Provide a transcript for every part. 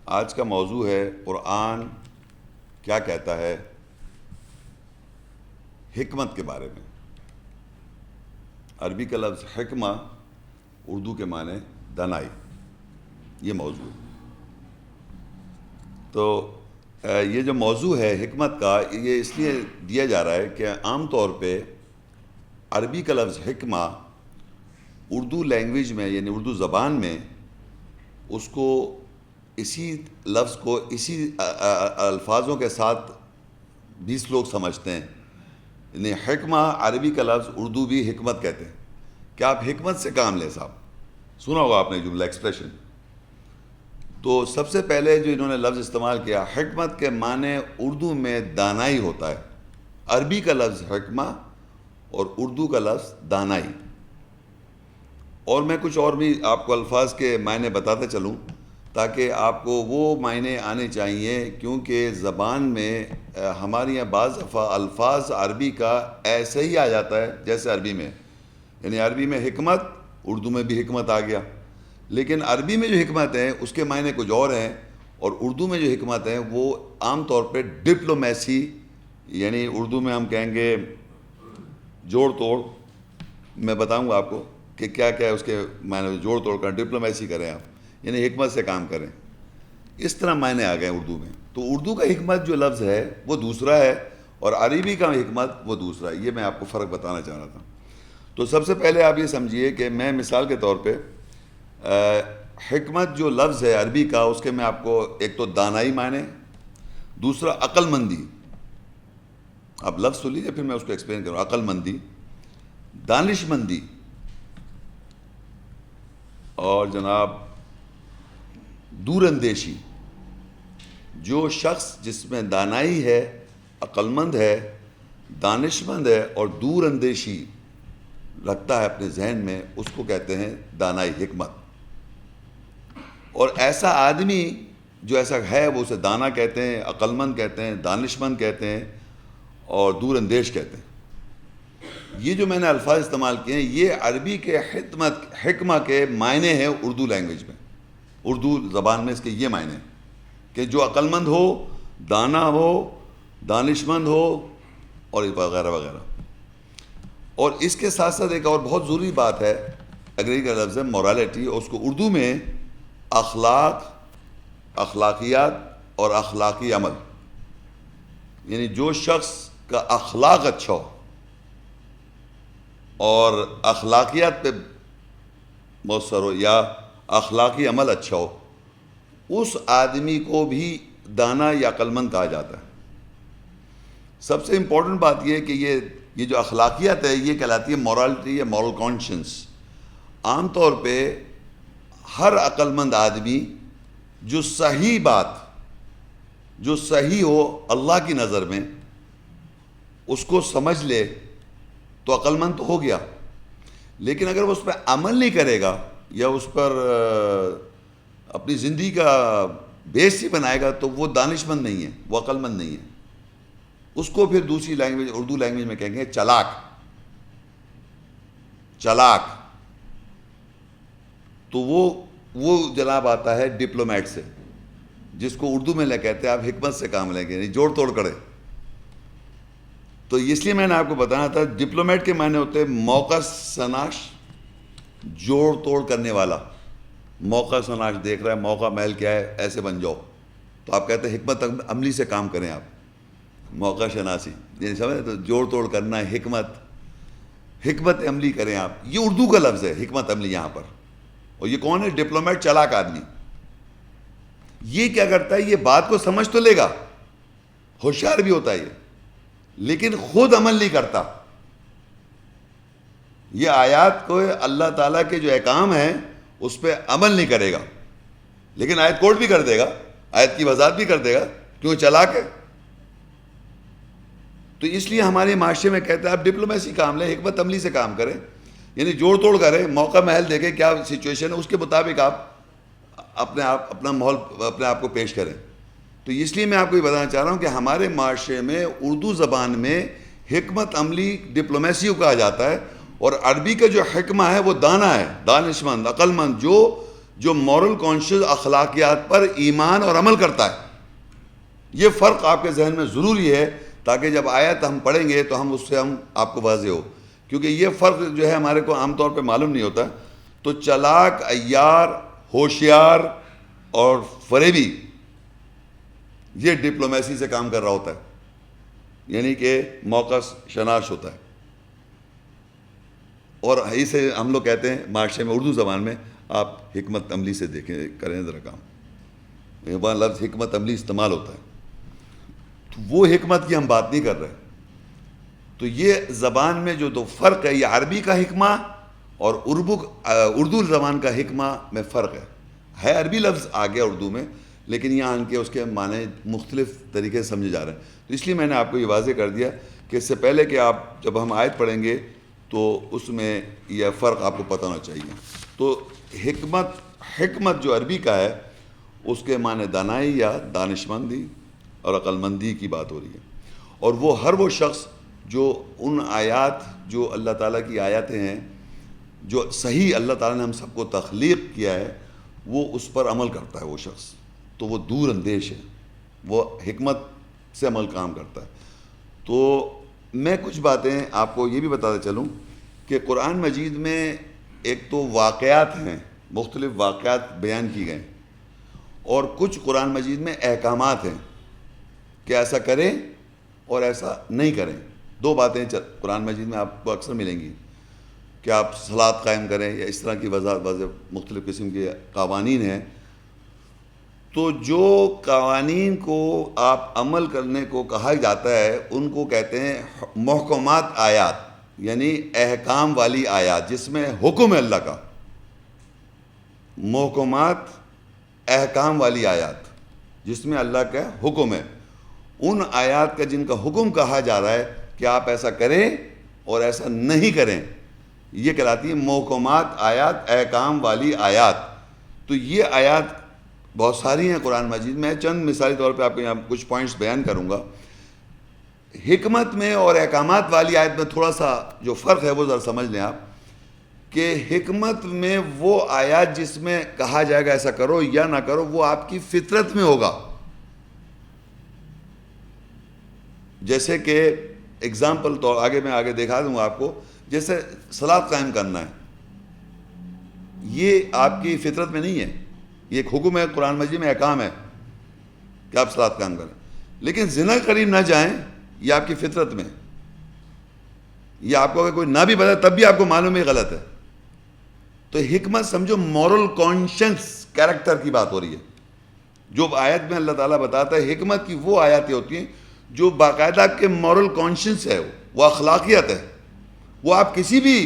آج کا موضوع ہے قرآن کیا کہتا ہے حکمت کے بارے میں۔ عربی کا لفظ حکمہ، اردو کے معنی دانائی، یہ موضوع ہے۔ تو یہ جو موضوع ہے حکمت کا، یہ اس لیے دیا جا رہا ہے کہ عام طور پہ عربی کا لفظ حکمہ اردو لینگویج میں، یعنی اردو زبان میں، اس کو اسی لفظ کو اسی الفاظوں کے ساتھ 20 لوگ سمجھتے ہیں۔ یعنی حکمہ عربی کا لفظ اردو بھی حکمت کہتے ہیں کہ آپ حکمت سے کام لیں صاحب۔ سنا ہوگا آپ نے جملہ ایکسپریشن۔ تو سب سے پہلے جو انہوں نے لفظ استعمال کیا، حکمت کے معنی اردو میں دانائی ہوتا ہے۔ عربی کا لفظ حکمہ اور اردو کا لفظ دانائی۔ اور میں کچھ اور بھی آپ کو الفاظ کے معنی بتاتا چلوں تاکہ آپ کو وہ معنی آنے چاہیے، کیونکہ زبان میں ہمارے یہاں بعض دفعہ الفاظ عربی کا ایسے ہی آ جاتا ہے جیسے عربی میں، یعنی عربی میں حکمت، اردو میں بھی حکمت آ گیا، لیکن عربی میں جو حکمت ہے اس کے معنی کچھ اور ہیں، اور اردو میں جو حکمت ہے وہ عام طور پہ ڈپلومیسی، یعنی اردو میں ہم کہیں گے جوڑ توڑ۔ میں بتاؤں گا آپ کو کہ کیا کیا ہے اس کے معنی، جوڑ توڑ کر ڈپلومیسی کریں آپ، یعنی حکمت سے کام کریں۔ اس طرح معنی آ گئے اردو میں۔ تو اردو کا حکمت جو لفظ ہے وہ دوسرا ہے، اور عربی کا حکمت وہ دوسرا ہے۔ یہ میں آپ کو فرق بتانا چاہ رہا تھا۔ تو سب سے پہلے آپ یہ سمجھیے کہ میں مثال کے طور پہ حکمت جو لفظ ہے عربی کا، اس کے میں آپ کو ایک تو دانائی معنی، دوسرا عقل مندی۔ آپ لفظ سن لیجیے پھر میں اس کو ایکسپلین کروں۔ عقل مندی، دانش مندی، اور جناب دور اندیشی۔ جو شخص جس میں دانائی ہے، عقل مند ہے، دانش مند ہے اور دور اندیشی رکھتا ہے اپنے ذہن میں، اس کو کہتے ہیں دانائی، حکمت۔ اور ایسا آدمی جو ایسا ہے وہ اسے دانا کہتے ہیں، عقل مند کہتے ہیں، دانش مند کہتے ہیں اور دور اندیش کہتے ہیں۔ یہ جو میں نے الفاظ استعمال کیے ہیں یہ عربی کے حکمہ کے معنی ہیں اردو لینگویج میں، اردو زبان میں اس کے یہ معنی ہیں کہ جو عقل مند ہو، دانا ہو، دانش مند ہو، اور وغیرہ وغیرہ۔ اور اس کے ساتھ ساتھ ایک اور بہت ضروری بات ہے، انگریزی کا لفظ ہے مورالٹی، اور اس کو اردو میں اخلاق، اخلاقیات اور اخلاقی عمل، یعنی جو شخص کا اخلاق اچھا ہو اور اخلاقیات پہ مؤثر ہو یا اخلاقی عمل اچھا ہو، اس آدمی کو بھی دانا یا عقل مند کہا جاتا ہے۔ سب سے امپورٹنٹ بات یہ ہے کہ یہ جو اخلاقیات ہے یہ کہلاتی ہے مورالٹی یا مورل کانشنس۔ عام طور پہ ہر عقل مند آدمی جو صحیح بات، جو صحیح ہو اللہ کی نظر میں، اس کو سمجھ لے تو عقل مند تو ہو گیا، لیکن اگر وہ اس پہ عمل نہیں کرے گا یا اس پر اپنی زندگی کا بیس ہی بنائے گا تو وہ دانش مند نہیں ہے، وہ عقل مند نہیں ہے۔ اس کو پھر دوسری لینگویج، اردو لینگویج میں کہیں گے چلاک، چلاک۔ تو وہ جناب آتا ہے ڈپلومیٹ سے، جس کو اردو میں کہتے ہیں آپ حکمت سے کام لیں گے، یعنی جوڑ توڑ کرے۔ تو اس لیے میں نے آپ کو بتانا تھا ڈپلومیٹ کے معنی ہوتے ہیں موقع سناش، جوڑ توڑ کرنے والا۔ موقع سناش دیکھ رہا ہے موقع محل کیا ہے، ایسے بن جاؤ، تو آپ کہتے ہیں حکمت عملی سے کام کریں آپ، موقع شناسی، یعنی سمجھے، تو جوڑ توڑ کرنا ہے، حکمت عملی کریں آپ۔ یہ اردو کا لفظ ہے حکمت عملی یہاں پر۔ اور یہ کون ہے؟ ڈپلومیٹ، چلاک آدمی۔ یہ کیا کرتا ہے؟ یہ بات کو سمجھ تو لے گا، ہوشیار بھی ہوتا ہے یہ، لیکن خود عمل نہیں کرتا۔ یہ آیات کو اللہ تعالیٰ کے جو احکام ہیں اس پہ عمل نہیں کرے گا، لیکن آیت کوٹ بھی کر دے گا، آیت کی وضاحت بھی کر دے گا، کیوں؟ چلاک ہے۔ تو اس لیے ہمارے معاشرے میں کہتے ہیں آپ ڈپلومیسی کام لیں، حکمت عملی سے کام کریں، یعنی جوڑ توڑ کریں، موقع محل دیکھیں کیا سچویشن ہے، اس کے مطابق آپ اپنا ماحول اپنے آپ کو پیش کریں۔ تو اس لیے میں آپ کو یہ بتانا چاہ رہا ہوں کہ ہمارے معاشرے میں اردو زبان میں حکمت عملی ڈپلومیسی کو کہا جاتا ہے، اور عربی کا جو حکمہ ہے وہ دانا ہے، دانشمند، عقل مند، جو جو مورل کانشیس اخلاقیات پر ایمان اور عمل کرتا ہے. یہ فرق آپ کے ذہن میں ضروری ہے تاکہ جب آیت ہم پڑھیں گے تو اس سے آپ کو واضح ہو، کیونکہ یہ فرق جو ہے ہمارے کو عام طور پہ معلوم نہیں ہوتا. تو چلاک، عیار، ہوشیار اور فریبی یہ ڈپلومیسی سے کام کر رہا ہوتا ہے، یعنی کہ موقع شناس ہوتا ہے. اور اسے ہم لوگ کہتے ہیں معاشرے میں، اردو زبان میں آپ حکمت عملی سے دیکھیں، کریں ذرا کام. وہاں لفظ حکمت عملی استعمال ہوتا ہے، تو وہ حکمت کی ہم بات نہیں کر رہے. تو یہ زبان میں جو دو فرق ہے، یہ عربی کا حکمہ اور اردو زبان کا حکمہ میں فرق ہے عربی لفظ آ گیا اردو میں، لیکن یہاں آن کے اس کے معنی مختلف طریقے سے سمجھے جا رہے ہیں. تو اس لیے میں نے آپ کو یہ واضح کر دیا کہ اس سے پہلے کہ آپ جب ہم آیت پڑھیں گے تو اس میں یہ فرق آپ کو پتہ ہونا چاہیے. تو حکمت جو عربی کا ہے اس کے معنی دانائی یا دانشمندی اور عقل مندی کی بات ہو رہی ہے. اور وہ ہر وہ شخص جو ان آیات، جو اللہ تعالیٰ کی آیاتیں ہیں، جو صحیح اللہ تعالیٰ نے ہم سب کو تخلیق کیا ہے، وہ اس پر عمل کرتا ہے وہ شخص، تو وہ دور اندیش ہے، وہ حکمت سے عمل کام کرتا ہے. تو میں کچھ باتیں آپ کو یہ بھی بتاتا چلوں کہ قرآن مجید میں ایک تو واقعات ہیں، مختلف واقعات بیان کی گئے، اور کچھ قرآن مجید میں احکامات ہیں کہ ایسا کریں اور ایسا نہیں کریں. دو باتیں قرآن مجید میں آپ کو اکثر ملیں گی کہ آپ صلاۃ قائم کریں یا اس طرح کی واضح مختلف قسم کے قوانین ہیں. تو جو قوانین کو آپ عمل کرنے کو کہا جاتا ہے ان کو کہتے ہیں محکمات آیات، یعنی احکام والی آیات جس میں حکم ہے اللہ کا. محکمات احکام والی آیات جس میں اللہ کا حکم ہے، ان آیات کا جن کا حکم کہا جا رہا ہے کہ آپ ایسا کریں اور ایسا نہیں کریں، یہ کہلاتی ہیں محکمات آیات، احکام والی آیات. تو یہ آیات بہت ساری ہیں قرآن مجید میں. چند مثالی طور پہ آپ کو یہاں کچھ پوائنٹس بیان کروں گا. حکمت میں اور احکامات والی آیت میں تھوڑا سا جو فرق ہے وہ ذرا سمجھ لیں آپ، کہ حکمت میں وہ آیات جس میں کہا جائے گا ایسا کرو یا نہ کرو، وہ آپ کی فطرت میں ہوگا. جیسے کہ اگزامپل تو آگے دکھا دوں گا آپ کو، جیسے صلاۃ قائم کرنا ہے، یہ آپ کی فطرت میں نہیں ہے، یہ ایک حکم ہے قرآن مجید میں، احکام ہے کہ آپ صلاۃ قائم کریں. لیکن زنا قریب نہ جائیں، یہ آپ کی فطرت میں، یہ آپ کو اگر کوئی نہ بھی بتائے تب بھی آپ کو معلوم ہے غلط ہے. تو حکمت سمجھو مورل کانشنس کیریکٹر کی بات ہو رہی ہے. جو آیت میں اللہ تعالیٰ بتاتا ہے، حکمت کی وہ آیاتیں ہوتی ہیں جو باقاعدہ آپ کے مورل کانشنس ہے، وہ اخلاقیت ہے. وہ آپ کسی بھی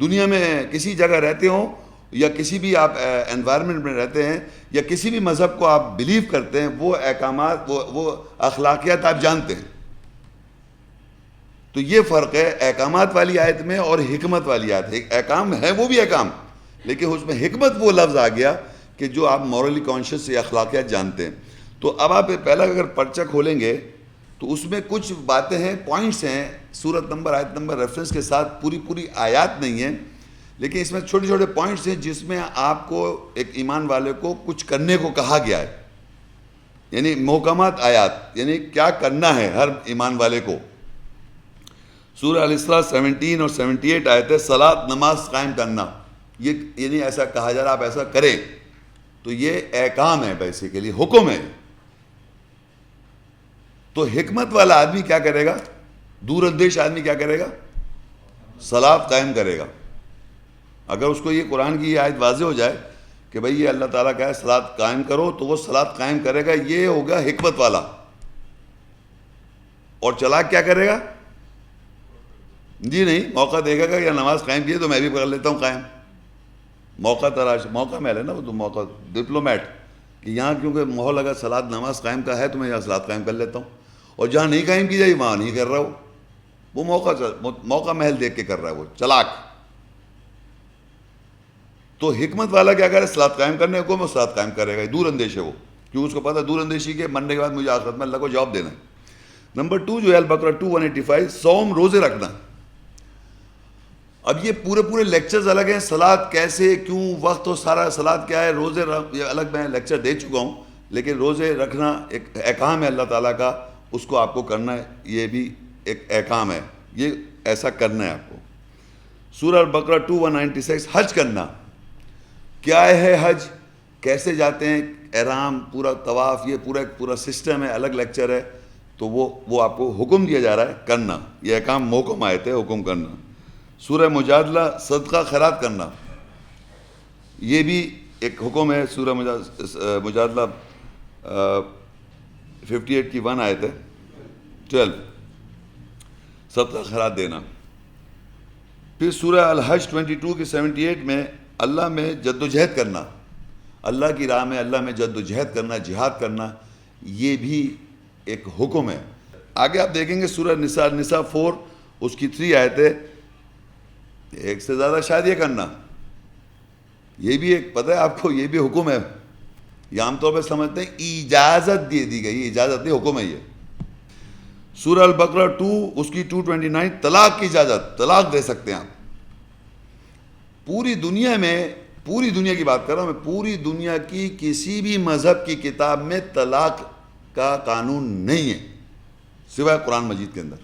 دنیا میں کسی جگہ رہتے ہوں یا کسی بھی آپ انوائرمنٹ میں رہتے ہیں یا کسی بھی مذہب کو آپ بلیو کرتے ہیں، وہ احکامات، وہ اخلاقیات آپ جانتے ہیں. تو یہ فرق ہے احکامات والی آیت میں اور حکمت والی آیت. احکام ہے وہ بھی احکام، لیکن اس میں حکمت وہ لفظ آ گیا کہ جو آپ مورلی کانشیس یا اخلاقیات جانتے ہیں. تو اب آپ پہلا اگر پرچہ کھولیں گے تو اس میں کچھ باتیں ہیں، پوائنٹس ہیں، سورت نمبر، آیت نمبر، ریفرنس کے ساتھ. پوری آیات نہیں ہیں، لیکن اس میں چھوٹے چھوٹے پوائنٹس ہیں جس میں آپ کو ایک ایمان والے کو کچھ کرنے کو کہا گیا ہے. یعنی محکمات آیات، یعنی کیا کرنا ہے ہر ایمان والے کو. سورہ الاسراء 17 اور 78 آیت ہے، صلاۃ، نماز قائم کرنا. یہ یعنی ایسا کہا جا رہا آپ ایسا کریں، تو یہ احکام ہے، بیسیکلی حکم ہے. تو حکمت والا آدمی کیا کرے گا؟ دور اندیش آدمی کیا کرے گا؟ صلاۃ قائم کرے گا. اگر اس کو یہ قرآن کی یہ آیت واضح ہو جائے کہ بھئی یہ اللہ تعالیٰ کا ہے صلاۃ قائم کرو، تو وہ صلاۃ قائم کرے گا. یہ ہوگا حکمت والا. اور چلاک کیا کرے گا؟ جی نہیں، موقع دیکھے گا یا نماز قائم کی ہے تو میں بھی کر لیتا ہوں قائم. موقع تلاش، موقع میں ہے نا وہ تو موقع، ڈپلومیٹ، کہ یہاں کیونکہ ماحول اگر صلاۃ نماز قائم کا ہے تو میں یہاں صلاۃ قائم کر لیتا ہوں، اور جہاں نہیں قائم کی جائے وہاں نہیں کر رہا وہ موقع محل دیکھ کے کر رہا ہے وہ چلاک. تو حکمت والا کیا کرے؟ صلاۃ قائم کرنے کو میں صلاۃ قائم کرے گا. دور اندیش ہے وہ، کیونکہ اس کو پتہ دور اندیشی کے مرنے کے بعد مجھے آخرت میں اللہ کو جواب دینا ہے. نمبر 2 جو ہے البقرہ 2:185، صوم، روزے رکھنا. اب یہ پورے لیکچرز الگ ہیں، صلات کیسے، کیوں، وقت و سارا، صلات کیا ہے، روزے یہ الگ میں لیکچر دے چکا ہوں، لیکن روزے رکھنا ایک احکام ہے اللہ تعالیٰ کا، اس کو آپ کو کرنا ہے، یہ بھی ایک احکام ہے، یہ ایسا کرنا ہے آپ کو۔ سورہ البقرہ 2196، حج کرنا، کیا ہے حج، کیسے جاتے ہیں، احرام، پورا طواف، یہ پورا سسٹم ہے، الگ لیکچر ہے، تو وہ آپ کو حکم دیا جا رہا ہے کرنا، یہ احکام محکم آئے تھے، حکم کرنا۔ سورہ مجادلہ، صدقہ خیرات کرنا، یہ بھی ایک حکم ہے، سورہ مجادلہ 58 کی 1 آیت ہے، 12، صدقہ خیرات دینا۔ پھر سورہ الحج 22 کی 78 میں اللہ میں جد و جہد کرنا، اللہ کی راہ میں، اللہ میں جد و جہد کرنا، جہاد کرنا، یہ بھی ایک حکم ہے۔ آگے آپ دیکھیں گے سورہ نساء 4 اس کی 3 آیتیں، ایک سے زیادہ شادیاں کرنا، یہ بھی ایک پتہ ہے آپ کو، یہ بھی حکم ہے، یہ عام طور پہ سمجھتے ہیں اجازت دے دی گئی، اجازت نہیں، حکم ہے یہ۔ سورہ البقرہ 2 اس کی 229، طلاق کی اجازت، طلاق دے سکتے ہیں آپ۔ پوری دنیا میں، پوری دنیا کی بات کر رہا ہوں میں، پوری دنیا کی کسی بھی مذہب کی کتاب میں طلاق کا قانون نہیں ہے سوائے قرآن مجید کے اندر،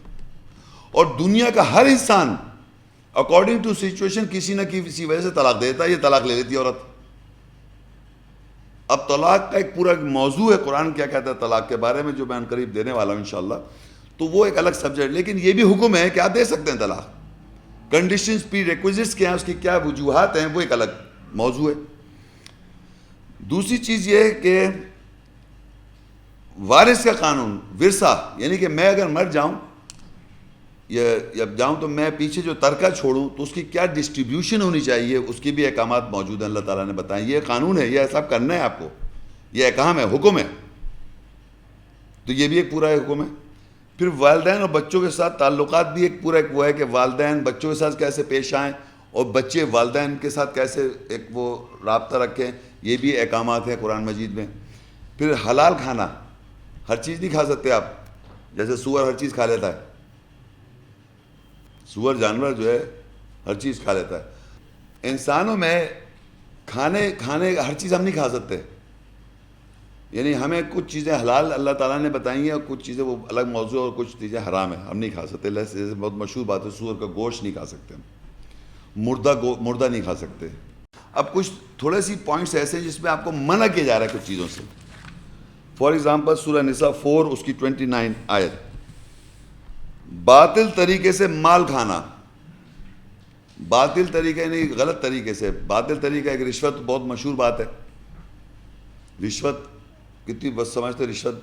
اور دنیا کا ہر انسان اکارڈنگ ٹو سچویشن کسی نہ کسی وجہ سے طلاق دیتا ہے، یہ طلاق لے لیتی ہے عورت۔ اب طلاق کا ایک پورا موضوع ہے، قرآن کیا کہتا ہے طلاق کے بارے میں، جو میں قریب دینے والا ہوں انشاءاللہ، تو وہ ایک الگ سبجیکٹ، لیکن یہ بھی حکم ہے کہ آپ دے سکتے ہیں طلاق۔ کنڈیشنز، پری ریکویزٹس کیا ہیں، اس کی کیا وجوہات ہیں، وہ ایک الگ موضوع ہے۔ دوسری چیز یہ ہے کہ وارث کا قانون، ورثہ، یعنی کہ میں اگر مر جاؤں یا جب جاؤں تو میں پیچھے جو ترکہ چھوڑوں تو اس کی کیا ڈسٹریبیوشن ہونی چاہیے، اس کی بھی احکامات موجود ہیں، اللہ تعالیٰ نے بتائیں، یہ قانون ہے، یہ سب کرنا ہے آپ کو، یہ احکام ہے، حکم ہے، تو یہ بھی ایک پورا حکم ہے۔ پھر والدین اور بچوں کے ساتھ تعلقات بھی ایک پورا ایک وہ ہے کہ والدین بچوں کے ساتھ کیسے پیش آئیں اور بچے والدین کے ساتھ کیسے ایک وہ رابطہ رکھیں، یہ بھی احکامات ہیں قرآن مجید میں۔ پھر حلال کھانا، ہر چیز نہیں کھا سکتے آپ، جیسے سور ہر چیز کھا لیتا ہے، سور جانور جو ہے ہر چیز کھا لیتا ہے، انسانوں میں کھانے ہر چیز ہم نہیں کھا سکتے، یعنی ہمیں کچھ چیزیں حلال اللہ تعالیٰ نے بتائی ہیں اور کچھ چیزیں وہ الگ موضوع اور کچھ چیزیں حرام ہیں، ہم نہیں کھا سکتے۔ جیسے بہت مشہور بات ہے، سور کا گوشت نہیں کھا سکتے ہم، مردہ نہیں کھا سکتے۔ اب کچھ تھوڑے سی پوائنٹس ایسے ہیں جس میں آپ کو منع کیا جا رہا ہے کچھ چیزوں سے۔ فار ایگزامپل سورہ نساء 4 اس کی 29 آیت، باطل طریقے سے مال کھانا، باطل طریقے نہیں، غلط طریقے سے، باطل طریقہ ایک رشوت، بہت مشہور بات ہے، رشوت کتنی بس سمجھتے، رشوت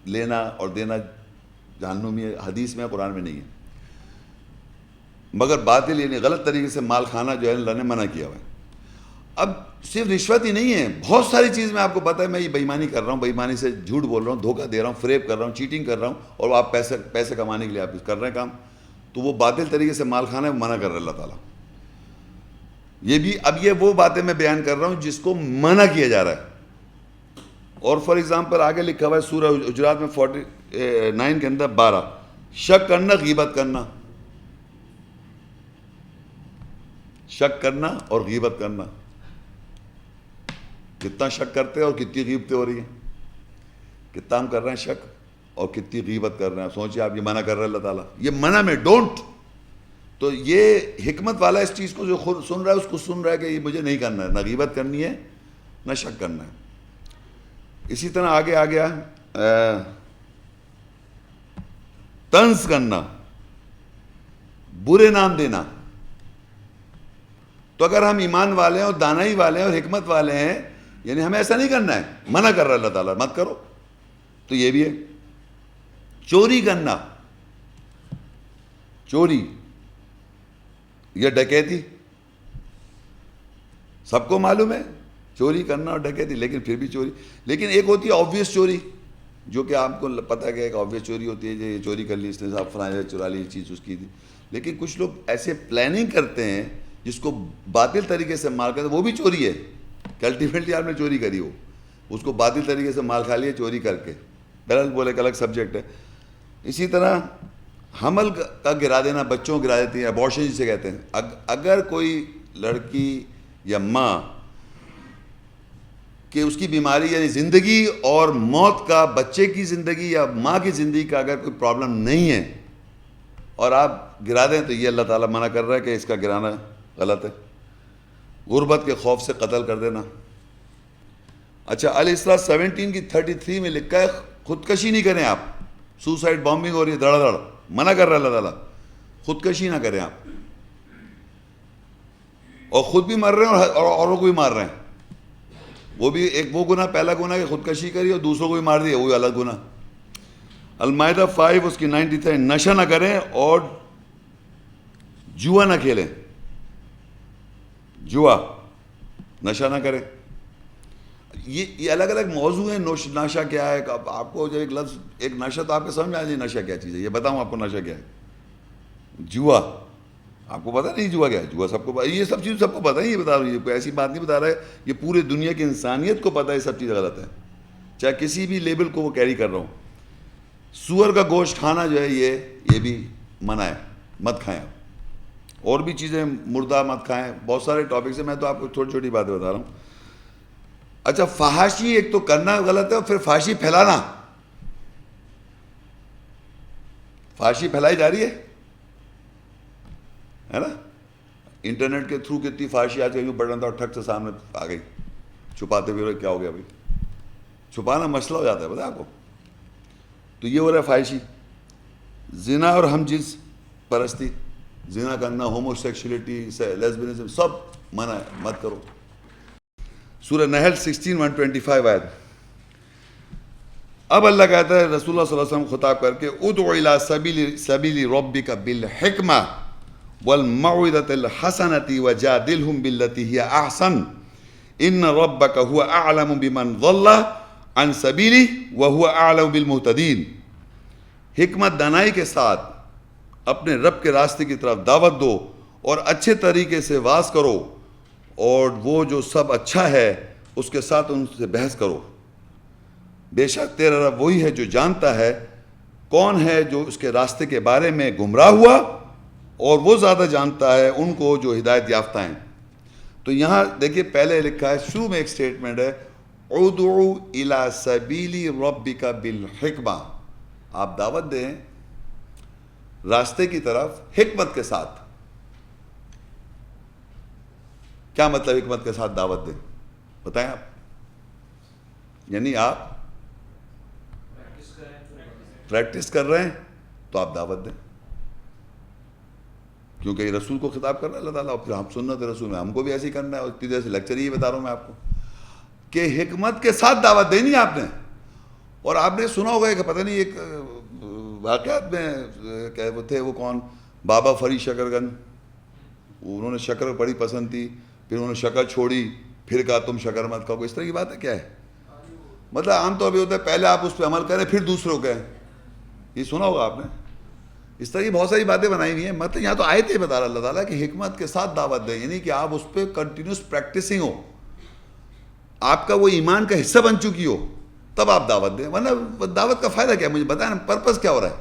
لینا اور دینا جہنمی ہے، حدیث میں قرآن میں نہیں ہے، مگر باطل یعنی غلط طریقے سے مال کھانا جو ہے اللہ نے منع کیا ہوا ہے۔ اب صرف رشوت ہی نہیں ہے، بہت ساری چیز میں آپ کو پتہ ہے، میں یہ بےایمانی کر رہا ہوں، بےایمانی سے جھوٹ بول رہا ہوں، دھوکہ دے رہا ہوں، فریب کر رہا ہوں، چیٹنگ کر رہا ہوں، اور آپ پیسے کمانے کے لیے آپ کر رہے ہیں کام، تو وہ باطل طریقے سے مال کھانا ہے، وہ منع کر رہا ہے اللہ تعالیٰ۔ یہ بھی اب یہ وہ باتیں میں بیان کر رہا ہوں جس کو منع کیا جا رہا ہے۔ اور فار ایگزامپل آگے لکھا ہوا ہے سورہ حجرات میں 49 کے اندر 12، شک کرنا، غیبت کرنا، شک کرنا اور غیبت کرنا، کتنا شک کرتے ہیں اور کتنی غیبتیں ہو رہی ہیں، کتنا ہم کر رہے ہیں شک اور کتنی غیبت کر رہے ہیں، سوچیے آپ، یہ منع کر رہا ہے اللہ تعالیٰ، یہ منع میں ڈونٹ، تو یہ حکمت والا اس چیز کو جو خود سن رہا ہے اس کو سن رہا ہے کہ یہ مجھے نہیں کرنا ہے، نہ غیبت کرنی ہے نہ شک کرنا ہے۔ اسی طرح آگے آ گیا طنز کرنا، برے نام دینا، تو اگر ہم ایمان والے ہیں اور دانائی والے ہیں اور حکمت والے ہیں، یعنی ہمیں ایسا نہیں کرنا ہے، منع کر رہا ہے اللہ تعالیٰ، مت کرو، تو یہ بھی ہے۔ چوری کرنا، چوری یا ڈکیتی، سب کو معلوم ہے چوری کرنا اور ڈکیتی، لیکن پھر بھی چوری، لیکن ایک ہوتی ہے آبویس چوری، جو کہ آپ کو پتہ ہے کہ ایک آبویس چوری ہوتی ہے، یہ چوری کر لی اس نے، صاحب فلاں چرا لی، یہ چیز اس کی تھی، لیکن کچھ لوگ ایسے پلاننگ کرتے ہیں جس کو باطل طریقے سے مال کرتے ہیں، وہ بھی چوری ہے کہ الٹیمیٹلی آپ نے چوری کری ہو، اس کو باطل طریقے سے مال کھا لیا چوری کر کے، بہرحال وہ ایک الگ سبجیکٹ ہے۔ اسی طرح حمل کا گرا دینا، بچوں گرا دیتی ہیں، ابارشن جسے کہتے ہیں. اگر کوئی لڑکی یا ماں کہ اس کی بیماری یعنی زندگی اور موت کا، بچے کی زندگی یا ماں کی زندگی کا اگر کوئی پرابلم نہیں ہے اور آپ گرا دیں تو یہ اللہ تعالیٰ منع کر رہا ہے کہ اس کا گرانا غلط ہے. غربت کے خوف سے قتل کر دینا. اچھا الاسراء 17 کی 33 میں لکھا ہے خودکشی نہیں کریں آپ. سوسائڈ بامبنگ ہو رہی ہے دھڑا دھڑ، منع کر رہا ہے اللہ تعالیٰ، خودکشی نہ کریں آپ. اور خود بھی مر رہے ہیں اور اوروں کو بھی مار رہے ہیں. وہ بھی ایک وہ گناہ، پہلا گناہ کہ خودکشی کری اور دوسروں کو بھی مار دیا، وہی الگ گناہ. المائدہ 5 اس کی 93 نشہ نہ کریں اور جوا نہ کھیلیں. جوا نشہ نہ کریں. یہ الگ الگ موضوع ہیں. نشہ کیا ہے؟ آپ کو جب ایک لفظ ایک نشہ تو آپ کو سمجھ میں آ جائے نشہ کیا چیز ہے. یہ بتاؤں آپ کو نشہ کیا ہے. جوا آپ کو پتہ نہیں جوا کیا ہے؟ جوا سب کو یہ سب چیز سب کو پتہ ہے. یہ بتا رہا ہوں، یہ کوئی ایسی بات نہیں بتا رہا ہے، یہ پورے دنیا کی انسانیت کو پتہ ہے یہ سب چیز غلط ہے، چاہے کسی بھی لیبل کو وہ کیری کر رہا ہوں. سور کا گوشت کھانا جو ہے یہ بھی منع ہے، مت کھائیں. اور بھی چیزیں مردہ مت کھائیں. بہت سارے ٹاپکس ہیں، میں تو آپ کو چھوٹی چھوٹی باتیں بتا رہا ہوں. اچھا فحاشی ایک تو کرنا غلط ہے اور پھر فحاشی پھیلانا. فحاشی پھیلائی جا رہی ہے نا. انٹرنیٹ کے تھرو کتنی فحاشی آج کل بٹن تھا اور ٹھک سے سامنے آ گئی. چھپاتے ہوئے کیا ہو گیا بھائی؟ چھپانا مسئلہ ہو جاتا ہے، پتہ ہے آپ کو. تو یہ ہو رہا ہے فحاشی. زنا اور ہم جنس پرستی، زنا کرنا، ہومو سیکشولیٹی، لیسبینزم سب منع ہے، مت کرو. سورہ نحل 16:125 آیت. اب اللہ کہتا ہے رسول اللہ صلی اللہ علیہ وسلم خطاب کر کے ادعو الی سبیل ربک بالحکمہ والموعظۃ الحسنۃ وجادلہم باللتی ہی احسن ان ربک هو اعلم بمن ضل عن سبیلہ وهو اعلم بالمہتدین. حکمت دانائی کے ساتھ اپنے رب کے راستے کی طرف دعوت دو اور اچھے طریقے سے واز کرو، اور وہ جو سب اچھا ہے اس کے ساتھ ان سے بحث کرو. بے شک تیرا رب وہی ہے جو جانتا ہے کون ہے جو اس کے راستے کے بارے میں گمراہ ہوا، اور وہ زیادہ جانتا ہے ان کو جو ہدایت یافتہ ہیں. تو یہاں دیکھیے پہلے لکھا ہے، شروع میں ایک سٹیٹمنٹ ہے ادعو الی سبیل ربک بالحکمہ. آپ دعوت دیں راستے کی طرف حکمت کے ساتھ. کیا مطلب حکمت کے ساتھ دعوت دیں؟ بتائیں آپ. یعنی آپ پریکٹس کر رہے ہیں تو آپ دعوت دیں، کیونکہ یہ رسول کو خطاب کر رہا ہے اللہ تعالیٰ، اور پھر ہم سنت رسول میں ہم کو بھی ایسے ہی کرنا ہے. اور اتنی دیر سے لیکچر ہی بتا رہا ہوں میں آپ کو کہ حکمت کے ساتھ دعوت دینی ہے آپ نے. اور آپ نے سنا ہوگا کہ پتہ نہیں ایک واقعات میں کہ وہ تھے، وہ کون، بابا فرید شکرگن. انہوں نے شکر بڑی پسند تھی، پھر انہوں نے شکر چھوڑی، پھر کہا تم شکر مت کھاؤ. اس طرح کی بات ہے کیا ہے؟ مطلب عام طور پہ ہوتا ہے پہلے آپ اس پہ عمل کریں پھر دوسروں کہیں. یہ سنا ہوگا آپ نے. اس طرح کی بہت ساری باتیں بنائی ہوئی ہیں. مطلب یہاں تو آیت ہی بتا رہا اللہ تعالیٰ کہ حکمت کے ساتھ دعوت دیں، یعنی کہ آپ اس پہ کنٹینیوس پریکٹسنگ ہو، آپ کا وہ ایمان کا حصہ بن چکی ہو، تب آپ دعوت دیں. ورنہ دعوت کا فائدہ کیا ہے؟ مجھے بتائیں نا، پرپز کیا ہو رہا ہے؟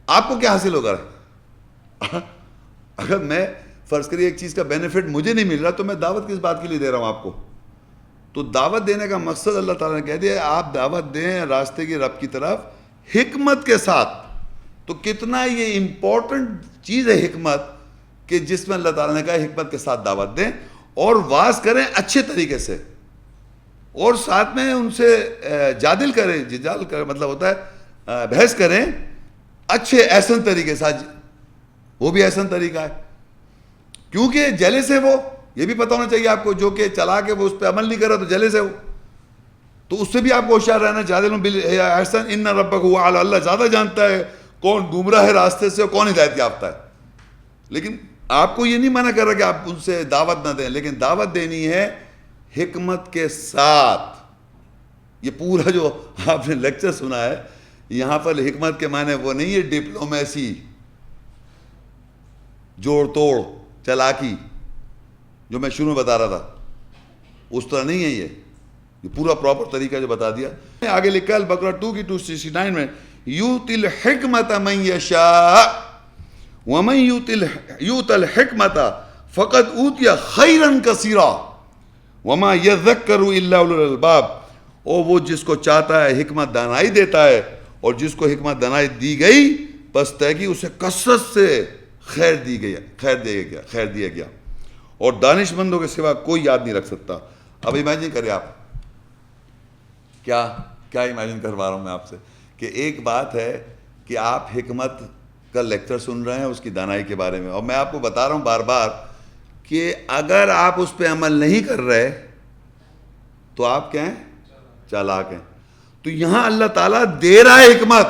آپ کو کیا حاصل ہو رہا ہے؟ اگر میں فرض کریے ایک چیز کا بینیفٹ مجھے نہیں مل رہا تو میں دعوت کس بات کے لیے دے رہا ہوں آپ کو؟ تو دعوت دینے کا مقصد اللہ تعالیٰ نے کہہ دیا آپ دعوت دیں راستے کی رب کی طرف حکمت کے ساتھ. تو کتنا یہ امپورٹنٹ چیز ہے حکمت، کہ جس میں اللہ تعالیٰ نے کہا حکمت کے ساتھ دعوت دیں اور واز کریں اچھے طریقے سے، اور ساتھ میں ان سے جادل کریں. جدال کریں مطلب ہوتا ہے بحث کریں اچھے احسن طریقے سے. وہ بھی احسن طریقہ ہے کیونکہ جیلس ہے وہ. یہ بھی پتہ ہونا چاہیے آپ کو، جو کہ چلا کے وہ اس پہ عمل نہیں کر رہا تو جیلس ہے وہ، تو اس سے بھی آپ کو ہوشیار رہنا. جادل بالاحسن ان ربک هو اعلم. اللہ زیادہ جانتا ہے کون گمراہ ہے راستے سے اور کون ہدایت یافتہ ہے. لیکن آپ کو یہ نہیں منع کر رہا کہ آپ ان سے دعوت نہ دیں، لیکن دعوت دینی ہے حکمت کے ساتھ. یہ پورا جو آپ نے لیکچر سنا ہے یہاں پر حکمت کے معنی وہ نہیں ہے ڈپلومیسی، جوڑ توڑ، چلاکی، جو میں شروع میں بتا رہا تھا اس طرح نہیں ہے. یہ پورا پراپر طریقہ جو بتا دیا. آگے لکھا ہے البقرہ 2 کی 269 میں یؤتی الحکمت من یشاء ومن یؤت الحکمت فقد اوتی خیرا کثیرا وما یذکر الا اولو الالباب. اور وہ جس کو چاہتا ہے حکمت دانائی دیتا ہے, اور جس کو حکمت دانائی دی گئی پس تحقیق اسے کثرت سے خیر دیا گیا, اور دانش مندوں کے سوا کوئی یاد نہیں رکھ سکتا. اب امیجن کریں آپ, کیا امیجن کروا رہا ہوں میں آپ سے, کہ ایک بات ہے کہ آپ حکمت کا لیکچر سن رہے ہیں اس کی دانائی کے بارے میں, اور میں آپ کو بتا رہا ہوں بار بار کہ اگر آپ اس پہ عمل نہیں کر رہے تو آپ کیا ہیں, چالاک ہیں. تو یہاں اللہ تعالیٰ دے رہا ہے حکمت,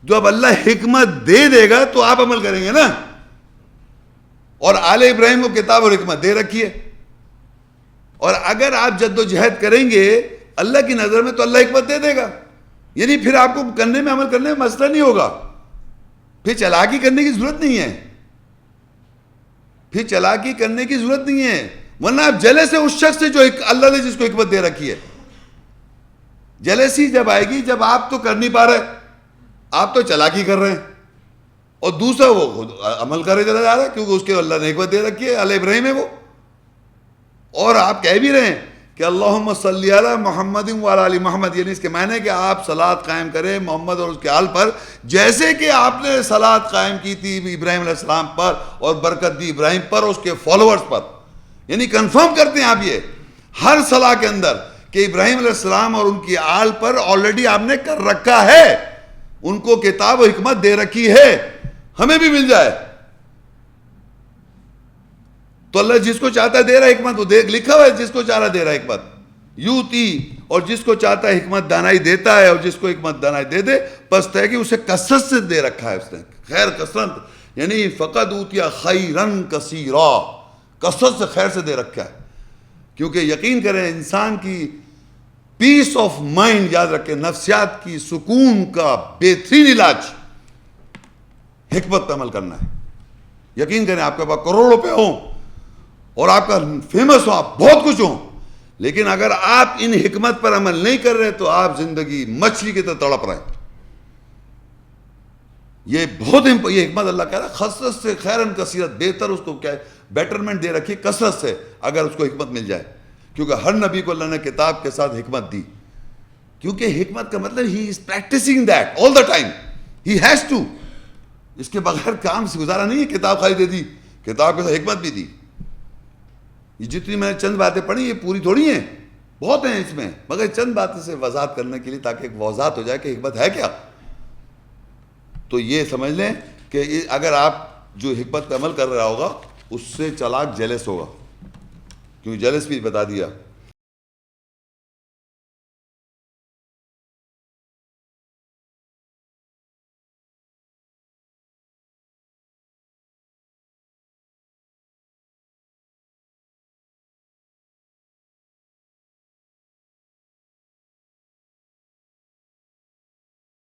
جو اب اللہ حکمت دے گا تو آپ عمل کریں گے نا. اور آل ابراہیم کو کتاب اور حکمت دے رکھی ہے, اور اگر آپ جد و جہد کریں گے اللہ کی نظر میں تو اللہ حکمت دے گا. یعنی پھر آپ کو کرنے میں, عمل کرنے میں مسئلہ نہیں ہوگا, پھر چالاکی کرنے کی ضرورت نہیں ہے, ورنہ آپ جلے سے اس شخص سے جو اللہ نے جس کو حکمت دے رکھی ہے. جلیسی جب آئے گی جب آپ تو کر نہیں پا رہے, آپ تو چالاکی کر رہے ہیں, اور دوسرا وہ خود عمل کرے چلا جا رہا ہے کیونکہ اس کے اللہ نے حکمت دے رکھی ہے, آل ابراہیم ہے وہ. اور آپ کہہ بھی رہے ہیں کہ اللہم صلی علی محمد وعلی آل محمد, یعنی اس کے معنی کہ آپ صلاۃ قائم کریں محمد اور اس کے آل پر, جیسے کہ آپ نے صلاۃ قائم کی تھی ابراہیم علیہ السلام پر اور برکت دی ابراہیم پر اور اس کے فالوورز پر. یعنی کنفرم کرتے ہیں آپ یہ ہر صلاح کے اندر کہ ابراہیم علیہ السلام اور ان کی آل پر آلریڈی آپ نے کر رکھا ہے, ان کو کتاب و حکمت دے رکھی ہے, ہمیں بھی مل جائے. تو اللہ جس کو چاہتا ہے دے رہا ہے حکمت, وہ لکھا ہوا ہے جس کو چاہ رہا دے رہا ہے حکمت. یوتی, اور جس کو چاہتا ہے حکمت دانائی دیتا ہے, اور جس کو حکمت دانائی دے پس ہے کہ اسے کثرت سے دے رکھا ہے اس نے, خیر کثرت, یعنی فقط اوتیا خیرن کثیرا, کثرت سے خیر سے دے رکھا ہے. کیونکہ یقین کریں انسان کی پیس آف مائنڈ, یاد رکھیں نفسیات کی سکون کا بہترین علاج حکمت پہ عمل کرنا ہے. یقین کریں آپ کے پاس کروڑ روپے ہوں اور آپ کا فیمس ہو, آپ بہت کچھ ہوں, لیکن اگر آپ ان حکمت پر عمل نہیں کر رہے تو آپ زندگی مچھلی کی طرح تڑپ رہے ہیں. یہ یہ حکمت اللہ کہہ رہا ہے کثرت سے خیرن کثیرت, بہتر اس کو کیا ہے بیٹرمنٹ دے رکھی کثرت سے اگر اس کو حکمت مل جائے. کیونکہ ہر نبی کو اللہ نے کتاب کے ساتھ حکمت دی, کیونکہ حکمت کا مطلب ہی is practicing that all the time, he has to, اس کے بغیر کام سے گزارا نہیں ہے. کتاب خالی دے دی, کتاب کے ساتھ حکمت بھی دی. یہ جتنی میں نے چند باتیں پڑھی یہ پوری تھوڑی ہیں, بہت ہیں اس میں, مگر چند باتیں سے وضاحت کرنے کے لیے تاکہ ایک وضاحت ہو جائے کہ حکمت ہے کیا. تو یہ سمجھ لیں کہ اگر آپ جو حکمت پہ عمل کر رہا ہوگا اس سے چالاک جیلس ہوگا, کیونکہ جیلس بھی بتا دیا